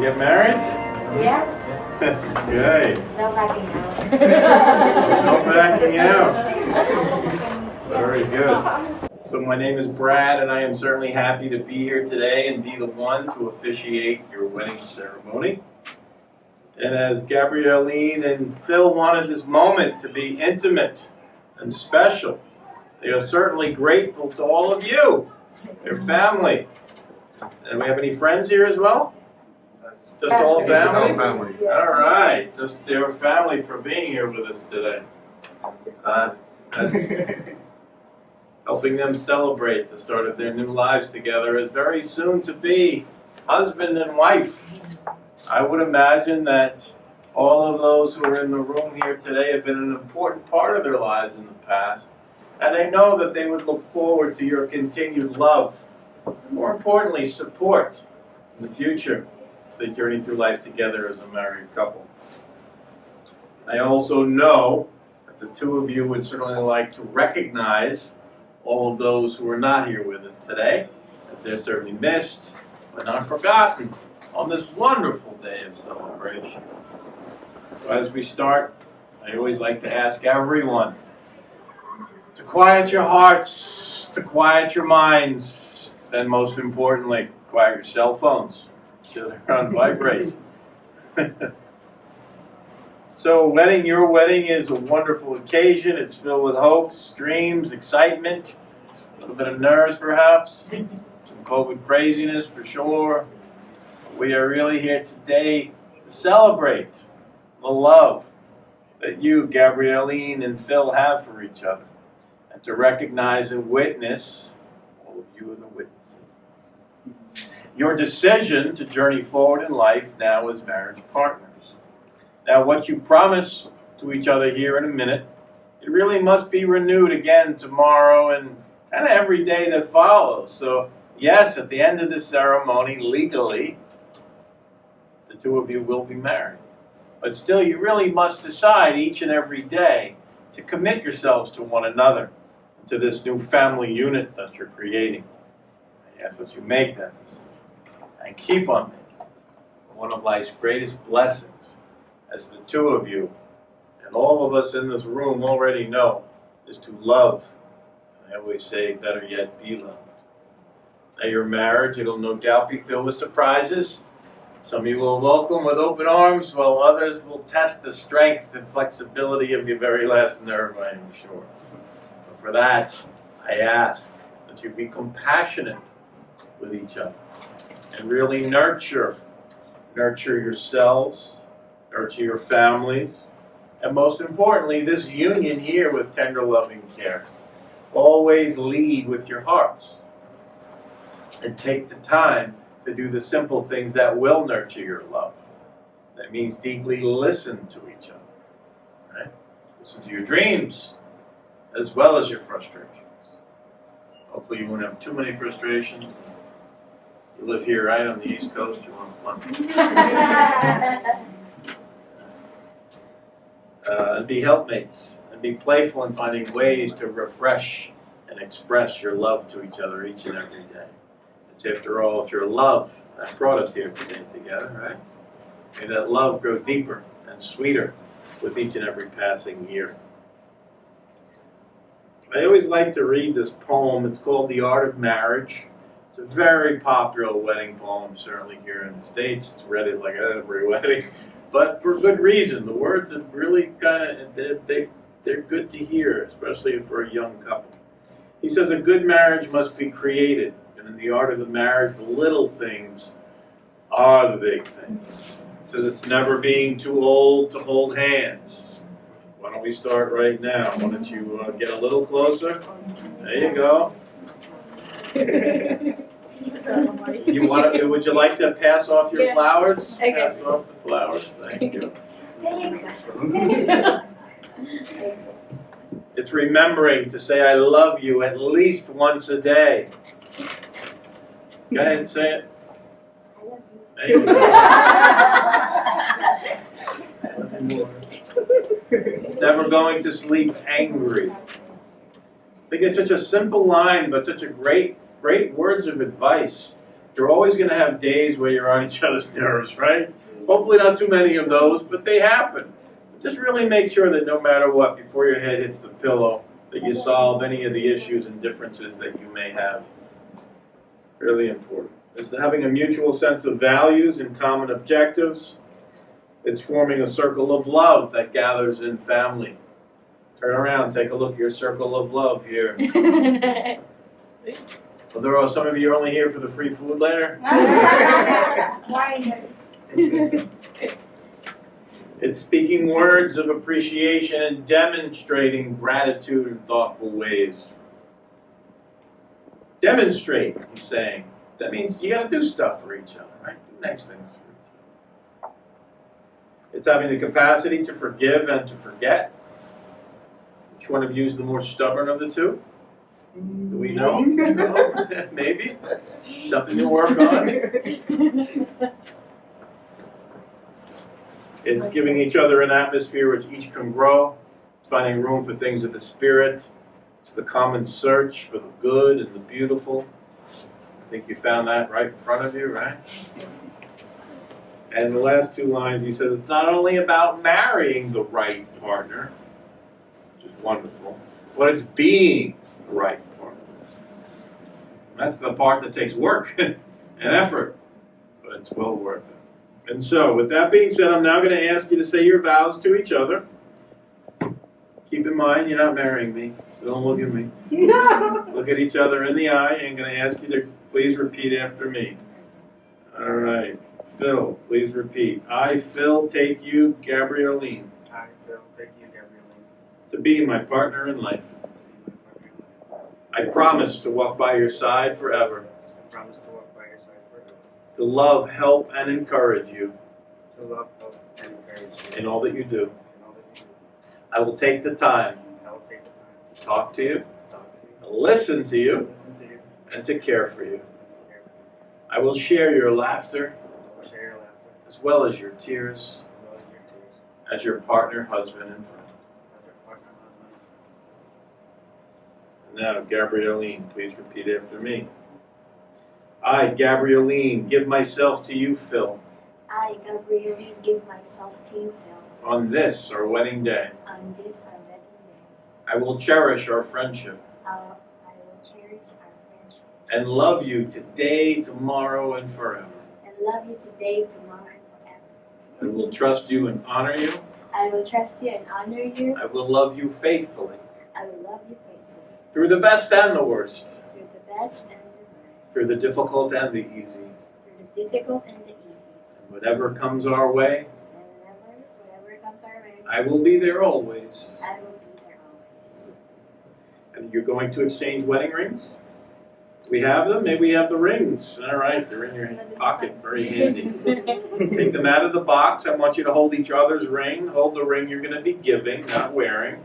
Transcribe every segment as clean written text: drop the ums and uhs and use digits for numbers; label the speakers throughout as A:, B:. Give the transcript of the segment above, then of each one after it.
A: get married?
B: Yes.
A: Good.
B: No backing out.
A: No backing out. Very good. So my name is Brad, and I am certainly happy to be here today and be the one to officiate your wedding ceremony. And as Gabrieline and Phil wanted this moment to be intimate and special, they are certainly grateful to all of you, your family. And we have any friends here as well? Just all family?
C: All family.
A: All right, just their family for being here with us today. As helping them celebrate the start of their new lives together as very soon to be husband and wife. I would imagine that all of those who are in the room here today have been an important part of their lives in the past. And I know that they would look forward to your continued love, and more importantly, support in the future as they journey through life together as a married couple. I also know that the two of you would certainly like to recognize all of those who are not here with us today, as they're certainly missed but not forgotten on this wonderful day of celebration. So as we start, I always like to ask everyone to quiet your hearts, to quiet your minds, and most importantly, quiet your cell phones. So they're on vibrate. So your wedding is a wonderful occasion. It's filled with hopes, dreams, excitement, a little bit of nerves perhaps, some COVID craziness for sure. We are really here today to celebrate the love that you, Gabrieline and Phil, have for each other, and to recognize and witness, all of you are the witnesses, your decision to journey forward in life now as marriage partners. Now, what you promise to each other here in a minute, it really must be renewed again tomorrow and kind of every day that follows. So, yes, at the end of the ceremony, legally, the two of you will be married. But still, you really must decide each and every day to commit yourselves to one another, to this new family unit that you're creating. I ask that you make that decision and keep on making it. One of life's greatest blessings, as the two of you and all of us in this room already know, is to love. And I always say, better yet, be loved. Now, your marriage, it'll no doubt be filled with surprises. Some of you will welcome with open arms, while others will test the strength and flexibility of your very last nerve, I am sure. But for that, I ask that you be compassionate with each other and really nurture yourselves, nurture your families, and most importantly, this union here with tender, loving care. Always lead with your hearts and take the time to do the simple things that will nurture your love. That means deeply listen to each other, right? Listen to your dreams as well as your frustrations. Hopefully you won't have too many frustrations. You live here right on the East Coast, you want fun. And be helpmates, and be playful in finding ways to refresh and express your love to each other each and every day. It's after all, it's your love that brought us here today together, right? May that love grow deeper and sweeter with each and every passing year. I always like to read this poem. It's called The Art of Marriage. It's a very popular wedding poem, certainly here in the States. It's read at like every wedding. But for good reason. The words are really they're good to hear, especially for a young couple. He says, a good marriage must be created. And in the art of the marriage, the little things are the big things. It says it's never being too old to hold hands. Why don't we start right now? Why don't you get a little closer? There you go. Would you like to pass off your flowers?
B: Okay.
A: Pass off the flowers. Thank you. It's remembering to say I love you at least once a day. Go ahead and say it. There you go. It's never going to sleep angry. I think it's such a simple line, but such a great words of advice You're always going to have days where you're on each other's nerves, right? Hopefully not too many of those, but they happen. Just really make sure that no matter what, before your head hits the pillow, that you solve any of the issues and differences that you may have. Really important. It's having a mutual sense of values and common objectives. It's forming a circle of love that gathers in family. Turn around, take a look at your circle of love here. Well, there are some of you are only here for the free food later. It's speaking words of appreciation and demonstrating gratitude in thoughtful ways. Demonstrate, he's saying. That means you got to do stuff for each other, right? Do nice things for each other. It's having the capacity to forgive and to forget. Which one of you is the more stubborn of the two? Do we know? No? Maybe? Something to work on? It's giving each other an atmosphere which each can grow. It's finding room for things of the spirit. It's the common search for the good and the beautiful. I think you found that right in front of you, right? And the last two lines, he says, it's not only about marrying the right partner, which is wonderful, but it's being the right partner. That's the part that takes work and effort, but it's well worth it. And so, with that being said, I'm now going to ask you to say your vows to each other. Keep in mind, you're not marrying me, so don't look at me. Look at each other in the eye, and I'm going to ask you to please repeat after me. All right. Phil, please repeat. I, Phil, take you, Gabrieline.
B: I, Phil, take you, Gabrieline.
A: To be my partner in life.
B: To be my partner in life.
A: I promise to walk by your side forever.
B: I promise to walk by your side forever.
A: To love, help, and encourage you.
B: To love, help, and encourage you.
A: In all that you do.
B: In all that you do.
A: I will take the time.
B: I will take the time.
A: To talk to you.
B: Talk to you.
A: To listen to you.
B: To listen to you.
A: And to care for you.
B: And to care for you.
A: I will share your laughter.
B: I will share your laughter.
A: As well as your tears.
B: As well as your tears.
A: As your partner, husband, and friend.
B: As your partner, husband, and
A: Now,
B: friend.
A: Gabrieline, please repeat after me. I, Gabrieline, give myself to you, Phil.
C: I, Gabrieline, give myself to you, Phil.
A: On this, our wedding day.
C: On this, our wedding day.
A: I will cherish our friendship.
C: I will cherish our friendship.
A: And love you today, tomorrow, and forever.
C: And love you today, tomorrow, and forever.
A: I will trust you and honor you.
C: I will trust you and honor you.
A: I will love you faithfully.
C: I will love you faithfully.
A: Through the best and the worst.
C: Through the best and the worst.
A: Through the difficult and the easy.
C: Through the difficult and the easy.
A: And whatever comes our way,
C: And whatever comes our way,
A: I will be there always.
C: I will be there always.
A: And you're going to exchange wedding rings? Do we have them? Maybe we have the rings. All right, they're in your pocket. Very handy. Take them out of the box. I want you to hold each other's ring. Hold the ring you're going to be giving, not wearing.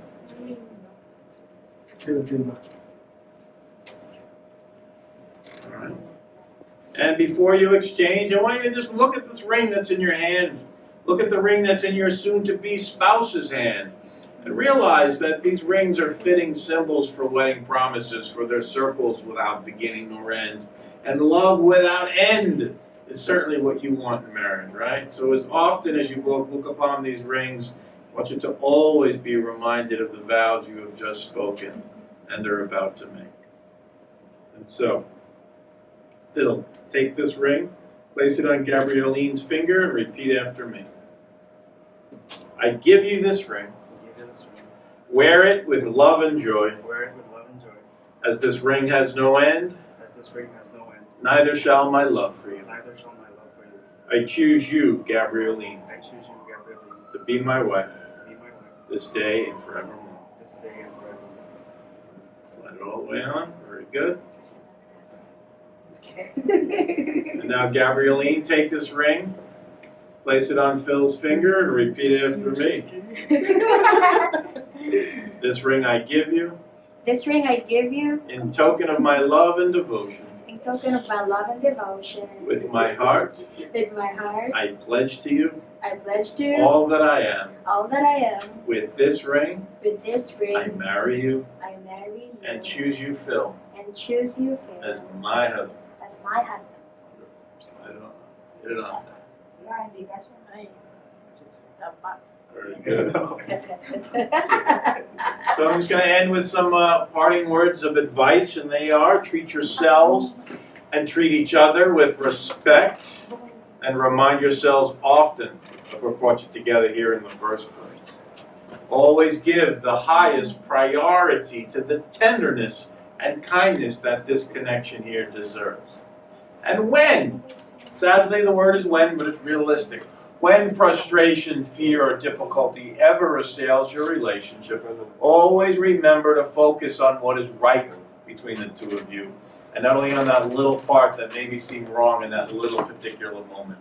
A: All right. And before you exchange, I want you to just look at this ring that's in your hand. Look at the ring that's in your soon-to-be spouse's hand. And realize that these rings are fitting symbols for wedding promises, for their circles without beginning nor end. And love without end is certainly what you want in marriage, right? So as often as you look upon these rings, I want you to always be reminded of the vows you have just spoken and are about to make. And so, Phil, take this ring, place it on Gabrieline's finger, and repeat after me. I give you this ring. Wear it with love and joy.
B: Wear it with love and joy.
A: As this ring has no end,
B: As this ring has no end,
A: neither shall my love for you.
B: neither shall my love for you.
A: I choose you, Gabrieline,
B: I choose you, Gabrieline,
A: to be my wife
B: to be my wife,
A: this day and forevermore.
B: this day and forevermore.
A: Slide it all the way on. Very good.
C: Okay.
A: And now, Gabrieline, take this ring, place it on Phil's finger, and repeat after me. This ring I give you,
C: This ring I give you,
A: in token of my love and devotion.
C: in token of my love and devotion.
A: With my heart,
C: With my heart,
A: I pledge to you
C: I pledge to
A: all that I am.
C: all that I am.
A: With this ring,
C: With this ring,
A: I marry you
C: I marry you
A: and choose you, Phil,
C: and choose you, Phil,
A: as my husband.
C: as my husband.
A: I don't know. Get it on.
D: La indicación ahí.
A: Very good. So I'm just going to end with some parting words of advice, and they are: treat yourselves and treat each other with respect, and remind yourselves often of what brought you together here in the first place. Always give the highest priority to the tenderness and kindness that this connection here deserves. And when, sadly the word is when, but it's realistic, when frustration, fear, or difficulty ever assails your relationship, always remember to focus on what is right between the two of you, and not only on that little part that maybe seemed wrong in that little particular moment.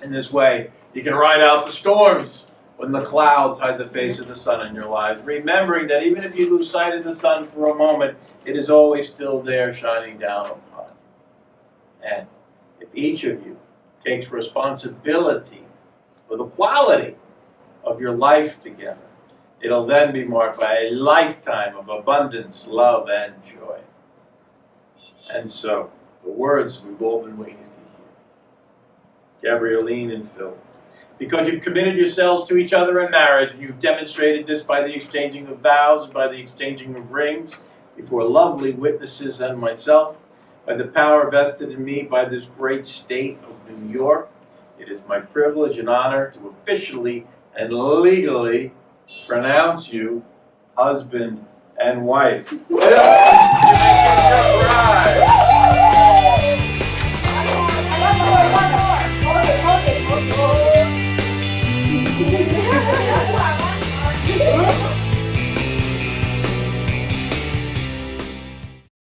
A: In this way, you can ride out the storms when the clouds hide the face of the sun in your lives, remembering that even if you lose sight of the sun for a moment, it is always still there shining down upon you. And if each of you takes responsibility for the quality of your life together, it'll then be marked by a lifetime of abundance, love, and joy. And so, the words we've all been waiting to hear. Gabrieline and Phil. Because you've committed yourselves to each other in marriage, and you've demonstrated this by the exchanging of vows and by the exchanging of rings before lovely witnesses and myself, by the power vested in me by this great state of New York, it is my privilege and honor to officially and legally pronounce you husband and wife.